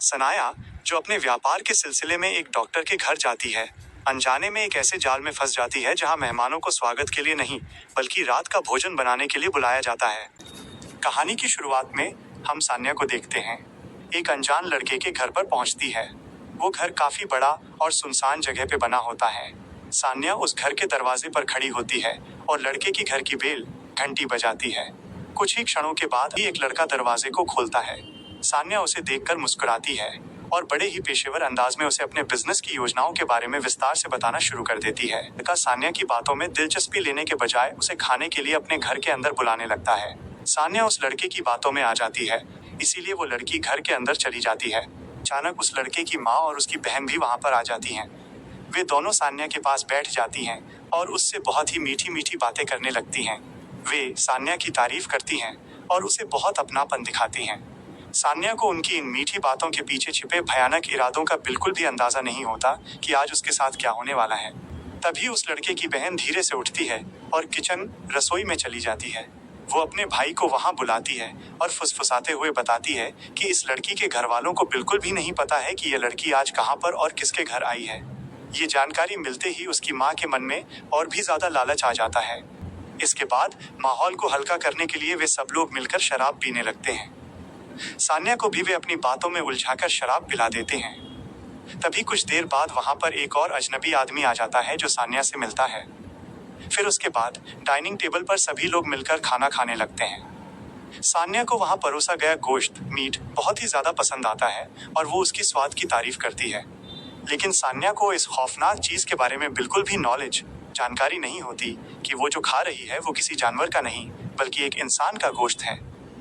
सनाया, जो अपने व्यापार के सिलसिले में एक डॉक्टर के घर जाती है, अनजाने में एक ऐसे जाल में फंस जाती है जहां मेहमानों को स्वागत के लिए नहीं बल्कि रात का भोजन बनाने के लिए बुलाया जाता है। कहानी की शुरुआत में हम सान्या को देखते हैं। एक अनजान लड़के के घर पर पहुंचती है। वो घर काफी बड़ा और सुनसान जगह पे बना होता है। सान्या उस घर के दरवाजे पर खड़ी होती है और लड़के की घर की बेल घंटी बजाती है। कुछ ही क्षणों के बाद ही एक लड़का दरवाजे को खोलता है। सान्या उसे देखकर मुस्कुराती है और बड़े ही पेशेवर अंदाज में उसे अपने बिजनेस की योजनाओं के बारे में विस्तार से बताना शुरू कर देती है। लड़का सान्या की बातों में दिलचस्पी लेने के बजाय उसे खाने के लिए अपने घर के अंदर बुलाने लगता है। सान्या उस लड़के की बातों में आ जाती है, इसीलिए वो लड़की घर के अंदर चली जाती है। अचानक उस लड़के की माँ और उसकी बहन भी वहां पर आ जाती हैं। वे दोनों सान्या के पास बैठ जाती हैं और उससे बहुत ही मीठी मीठी बातें करने लगती हैं। वे सान्या की तारीफ करती हैं और उसे बहुत अपनापन दिखाती हैं। सान्या को उनकी इन मीठी बातों के पीछे छिपे भयानक इरादों का बिल्कुल भी अंदाजा नहीं होता कि आज उसके साथ क्या होने वाला है। तभी उस लड़के की बहन धीरे से उठती है और किचन रसोई में चली जाती है। वो अपने भाई को वहां बुलाती है और फुसफुसाते हुए बताती है कि इस लड़की के घर वालों को बिल्कुल भी नहीं पता है कि यह लड़की आज कहां पर और किसके घर आई है। ये जानकारी मिलते ही उसकी माँ के मन में और भी ज्यादा लालच आ जाता है। इसके बाद माहौल को हल्का करने के लिए वे सब लोग मिलकर शराब पीने लगते हैं। सान्या को भी वे अपनी बातों में उलझाकर शराब पिला देते हैं। तभी कुछ देर बाद वहां पर एक और अजनबी आदमी आ जाता है जो सान्या से मिलता है। फिर उसके बाद डाइनिंग टेबल पर सभी लोग मिलकर खाना खाने लगते हैं। सान्या को वहां परोसा गया गोश्त मीट बहुत ही ज्यादा पसंद आता है और वो उसकी स्वाद की तारीफ करती है। लेकिन सान्या को इस खौफनाक चीज के बारे में बिल्कुल भी जानकारी नहीं होती कि वो जो खा रही है वो किसी जानवर का नहीं बल्कि एक इंसान का गोश्त है।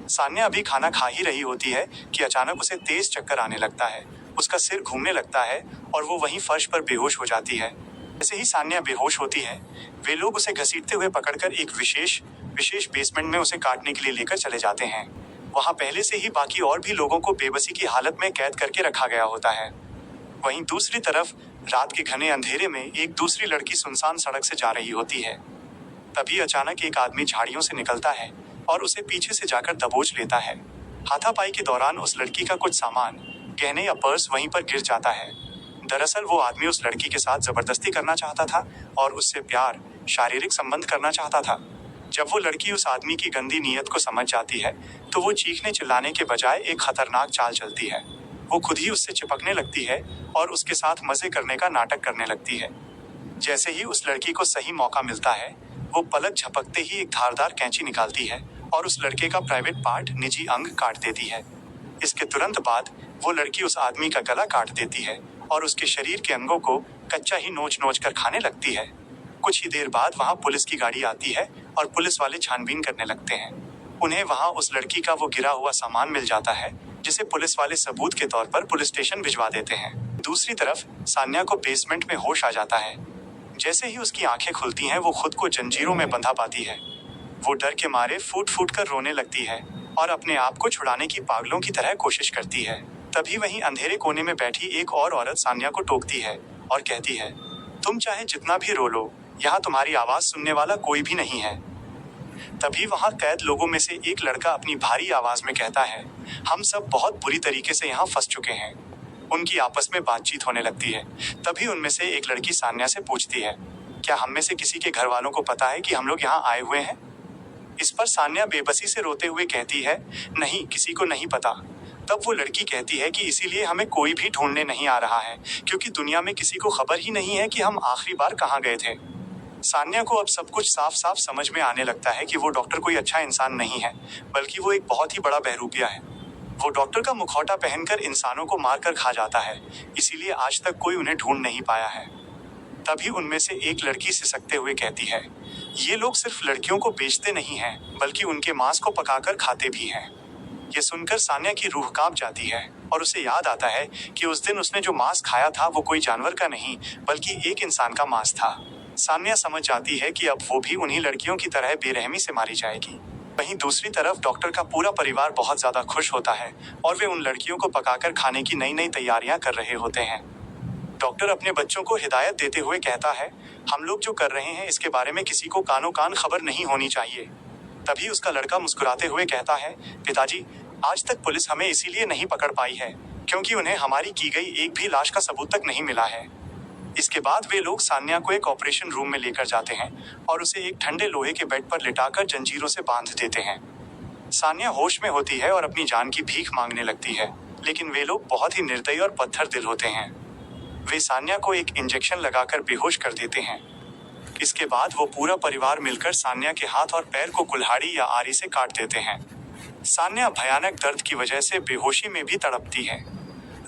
सान्या अभी खाना खा ही रही होती है कि अचानक उसे तेज चक्कर आने लगता है। उसका सिर घूमने लगता है और वो वहीं फर्श पर बेहोश हो जाती है। जैसे ही सान्या बेहोश होती है, वे लोग उसे घसीटते हुए पकड़कर एक विशेष बेसमेंट में उसे काटने के लिए लेकर चले जाते हैं। वहां पहले से ही बाकी और भी लोगों को बेबसी की हालत में कैद करके रखा गया होता है। वहीं दूसरी तरफ रात के घने अंधेरे में एक दूसरी लड़की सुनसान सड़क से जा रही होती है। तभी अचानक एक आदमी झाड़ियों से निकलता है और उसे पीछे से जाकर दबोच लेता है। हाथापाई के दौरान उस लड़की का कुछ सामान, गहने या पर्स वहीं पर गिर जाता है। दरअसल वो आदमी उस लड़की के साथ जबरदस्ती करना चाहता था और उससे प्यार, शारीरिक संबंध करना चाहता था। जब वो लड़की उस आदमी की गंदी नीयत को समझ जाती है तो वो चीखने चिल्लाने के बजाय एक खतरनाक चाल चलती है। वो खुद ही उससे चिपकने लगती है और उसके साथ मजे करने का नाटक करने लगती है। जैसे ही उस लड़की को सही मौका मिलता है, वो पलक झपकते ही एक धारदार कैंची निकालती है और उस लड़के का प्राइवेट पार्ट, निजी अंग काट देती है। इसके तुरंत बाद वो लड़की उस आदमी का गला काट देती है और उसके शरीर के अंगों को कच्चा ही नोच नोच कर खाने लगती है। कुछ ही देर बाद वहां पुलिस की गाड़ी आती है और पुलिस वाले छानबीन करने लगते हैं। उन्हें वहां उस लड़की का वो गिरा हुआ सामान मिल जाता है जिसे पुलिस वाले सबूत के तौर पर पुलिस स्टेशन भिजवा देते हैं। दूसरी तरफ सान्या को बेसमेंट में होश आ जाता है। जैसे ही उसकी आंखें खुलती हैं वो खुद को जंजीरों में बंधा पाती है। वो डर के मारे फूट फूट कर रोने लगती है और अपने आप को छुड़ाने की पागलों की तरह कोशिश करती है। तभी वहीं अंधेरे कोने में बैठी एक और औरत सान्या को टोकती है और कहती है, तुम चाहे जितना भी रो लो, यहाँ तुम्हारी आवाज सुनने वाला कोई भी नहीं है। तभी वहां कैद लोगों में से एक लड़का अपनी भारी आवाज में कहता है, हम सब बहुत बुरी तरीके से यहाँ फंस चुके हैं। उनकी आपस में बातचीत होने लगती है। तभी उनमें से एक लड़की सान्या से पूछती है, क्या हम में से किसी के घर वालों को पता है कि हम लोग यहाँ आए हुए हैं? इस पर सान्या बेबसी से रोते हुए कहती है, नहीं, किसी को नहीं पता। तब वो लड़की कहती है कि इसीलिए हमें कोई भी ढूंढने नहीं आ रहा है क्योंकि दुनिया में किसी को खबर ही नहीं है कि हम आखिरी बार कहाँ गए थे। सान्या को अब सब कुछ साफ साफ समझ में आने लगता है कि वो डॉक्टर कोई अच्छा इंसान नहीं है बल्कि वो एक बहुत ही बड़ा बहरूपिया है। वो डॉक्टर का मुखौटा पहनकर इंसानों को मारकर खा जाता है, इसीलिए आज तक कोई उन्हें ढूंढ नहीं पाया है। तभी उनमें से एक लड़की सिसकते हुए कहती है, ये लोग सिर्फ लड़कियों को बेचते नहीं हैं बल्कि उनके मांस को पकाकर खाते भी हैं। ये सुनकर सान्या की रूह कांप जाती है और उसे याद आता है कि उस दिन उसने जो मांस खाया था वो कोई जानवर का नहीं बल्कि एक इंसान का मांस था। सान्या समझ जाती है कि अब वो भी उन्हीं लड़कियों की तरह बेरहमी से मारी जाएगी। वहीं दूसरी तरफ डॉक्टर का पूरा परिवार बहुत ज्यादा खुश होता है और वे उन लड़कियों को पकाकर खाने की नई नई तैयारियां कर रहे होते हैं। डॉक्टर अपने बच्चों को हिदायत देते हुए कहता है, हम लोग जो कर रहे हैं इसके बारे में किसी को कानो कान खबर नहीं होनी चाहिए। तभी उसका लड़का मुस्कुराते हुए कहता है, पिताजी, आज तक पुलिस हमें इसीलिए नहीं पकड़ पाई है क्योंकि उन्हें हमारी की गई एक भी लाश का सबूत तक नहीं मिला है। इसके बाद वे लोग सान्या को एक ऑपरेशन रूम में लेकर जाते हैं और उसे एक ठंडे लोहे के बेड पर लिटाकर जंजीरों से बांध देते हैं। सान्या होश में होती है और अपनी जान की भीख मांगने लगती है, लेकिन वे लोग बहुत ही निर्दयी और पत्थर दिल होते हैं। वे सान्या को एक इंजेक्शन लगाकर बेहोश कर देते हैं। इसके बाद वो पूरा परिवार मिलकर सान्या के हाथ और पैर को कुल्हाड़ी या आरी से काट देते हैं। सान्या भयानक दर्द की वजह से बेहोशी में भी तड़पती है।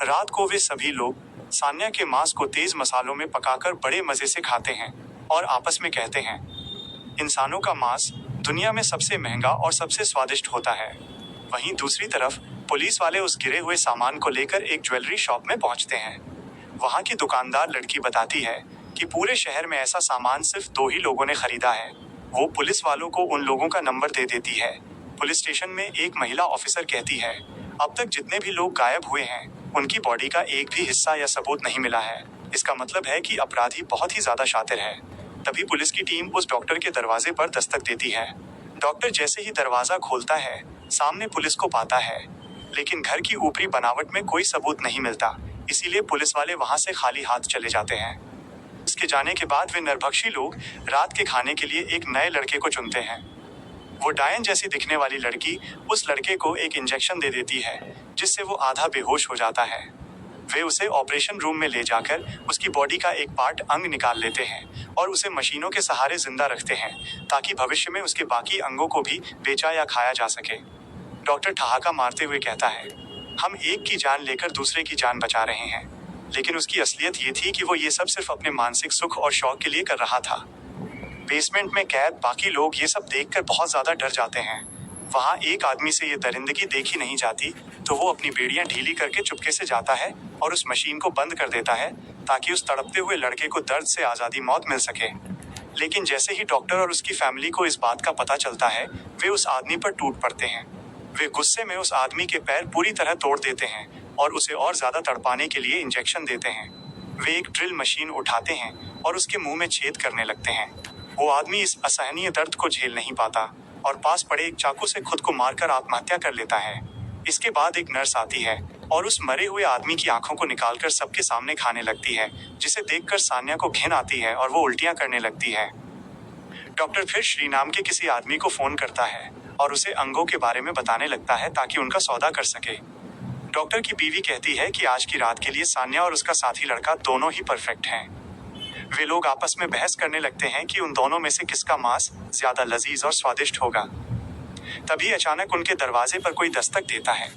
रात को वे सभी लोग सान्या के मांस को तेज मसालों में पकाकर बड़े मजे से खाते हैं और आपस में कहते हैं, इंसानों का मांस दुनिया में सबसे महंगा और सबसे स्वादिष्ट होता है। वहीं दूसरी तरफ पुलिस वाले उस गिरे हुए सामान को लेकर एक ज्वेलरी शॉप में पहुंचते हैं। वहां की दुकानदार लड़की बताती है कि पूरे शहर में ऐसा सामान सिर्फ 2 ही लोगों ने खरीदा है। वो पुलिस वालों को उन लोगों का नंबर दे देती है। पुलिस स्टेशन में एक महिला ऑफिसर कहती है, अब तक जितने भी लोग गायब हुए हैं उनकी बॉडी का एक भी हिस्सा या सबूत नहीं मिला है। इसका मतलब है कि अपराधी बहुत ही ज्यादा शातिर है। तभी पुलिस की टीम उस डॉक्टर के दरवाजे पर दस्तक देती है। डॉक्टर जैसे ही दरवाजा खोलता है, सामने पुलिस को पाता है, लेकिन घर की ऊपरी बनावट में कोई सबूत नहीं मिलता, इसीलिए पुलिस वाले वहां से खाली हाथ चले जाते हैं। उसके जाने के बाद वे नरभक्षी लोग रात के खाने के लिए एक नए लड़के को चुनते हैं। वो डायन जैसी दिखने वाली लड़की उस लड़के को एक इंजेक्शन दे देती है, जिससे वो आधा बेहोश हो जाता है। वे उसे ऑपरेशन रूम में ले जाकर उसकी बॉडी का एक पार्ट अंग निकाल लेते हैं और उसे मशीनों के सहारे जिंदा रखते हैं, ताकि भविष्य में उसके बाकी अंगों को भी बेचा या खाया जा सके। डॉक्टर ठहाका मारते हुए कहता है, हम एक की जान लेकर दूसरे की जान बचा रहे हैं, लेकिन उसकी असलियत ये थी कि वो ये सब सिर्फ अपने मानसिक सुख और शौक के लिए कर रहा था। बेसमेंट में कैद बाकी लोग ये सब देखकर बहुत ज्यादा डर जाते हैं। वहाँ एक आदमी से ये दरिंदगी देखी नहीं जाती, तो वो अपनी बेड़ियां ढीली करके चुपके से जाता है और उस मशीन को बंद कर देता है, ताकि उस तड़पते हुए लड़के को दर्द से आजादी मौत मिल सके। लेकिन जैसे ही डॉक्टर और उसकी फैमिली को इस बात का पता चलता है, वे उस आदमी पर टूट पड़ते हैं। वे गुस्से में उस आदमी के पैर पूरी तरह तोड़ देते हैं और उसे और ज्यादा तड़पाने के लिए इंजेक्शन देते हैं। वे एक ड्रिल मशीन उठाते हैं और उसके मुंह में छेद करने लगते हैं। वो आदमी इस असहनीय दर्द को झेल नहीं पाता और पास पड़े एक चाकू से खुद को मारकर आत्महत्या कर लेता है। इसके बाद एक नर्स आती है और उस मरे हुए आदमी की आंखों को निकालकर सबके सामने खाने लगती है, जिसे देखकर सान्या को घिन आती है और वो उल्टियां करने लगती है। डॉक्टर फिर श्री नाम के किसी आदमी को फोन करता है और उसे अंगों के बारे में बताने लगता है, ताकि उनका सौदा कर सके। डॉक्टर की बीवी कहती है कि आज की रात के लिए सान्या और उसका साथी लड़का दोनों ही परफेक्ट हैं। वे लोग आपस में बहस करने लगते हैं कि उन दोनों में से किसका मांस ज्यादा लजीज और स्वादिष्ट होगा। तभी अचानक उनके दरवाजे पर कोई दस्तक देता है।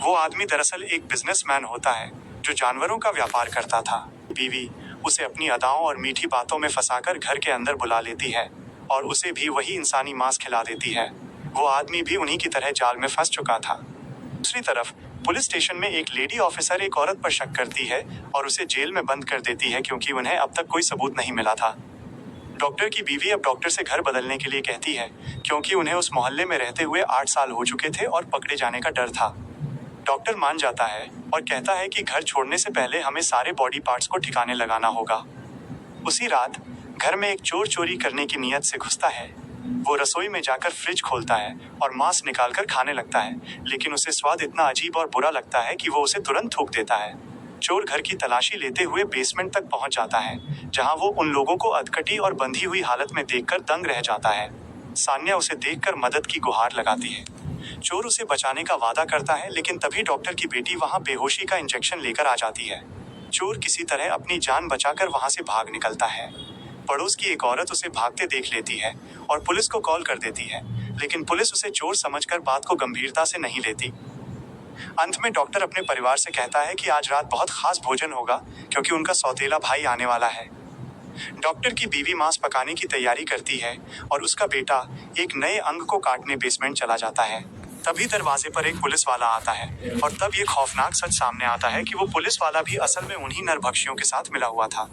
वो आदमी दरअसल एक बिजनेसमैन होता है जो जानवरों का व्यापार करता था। बीवी उसे अपनी अदाओं और मीठी बातों में फंसाकर घर के अंदर बुला लेती है और उसे भी वही इंसानी मांस खिला देती है। वो आदमी भी उन्हीं की तरह जाल में फंस चुका था। दूसरी तरफ पुलिस स्टेशन में एक लेडी ऑफिसर एक औरत पर शक करती है और उसे जेल में बंद कर देती है, क्योंकि उन्हें अब तक कोई सबूत नहीं मिला था। डॉक्टर की बीवी अब डॉक्टर से घर बदलने के लिए कहती है, क्योंकि उन्हें उस मोहल्ले में रहते हुए 8 साल हो चुके थे और पकड़े जाने का डर था। डॉक्टर मान जाता है और कहता है कि घर छोड़ने से पहले हमें सारे बॉडी पार्ट्स को ठिकाने लगाना होगा। उसी रात घर में एक चोर चोरी करने की नीयत से घुसता है। वो रसोई में जाकर फ्रिज खोलता है और मांस निकालकर खाने लगता है, लेकिन उसे स्वाद इतना अजीब और बुरा लगता है कि वो उसे तुरंत थूक देता है। चोर घर की तलाशी लेते हुए बेसमेंट तक पहुंच जाता है, जहां वो उन लोगों को अधकटी और बंधी हुई हालत में देखकर दंग रह जाता है। सान्या उसे देखकर मदद की गुहार लगाती है। चोर उसे बचाने का वादा करता है, लेकिन तभी डॉक्टर की बेटी वहां बेहोशी का इंजेक्शन लेकर आ जाती है। चोर किसी तरह अपनी जान बचाकर वहां से भाग निकलता है। पड़ोस की एक औरत उसे भागते देख लेती है और पुलिस को कॉल कर देती है, लेकिन पुलिस उसे चोर समझकर बात को गंभीरता से नहीं लेती। अंत में डॉक्टर अपने परिवार से कहता है कि आज रात बहुत खास भोजन होगा, क्योंकि उनका सौतेला भाई आने वाला है। डॉक्टर की बीवी मांस पकाने की तैयारी करती है और उसका बेटा एक नए अंग को काटने बेसमेंट चला जाता है। तभी दरवाजे पर एक पुलिस वाला आता है और तब ये खौफनाक सच सामने आता है कि वो पुलिस वाला भी असल में उन्हीं नरभक्षियों के साथ मिला हुआ था।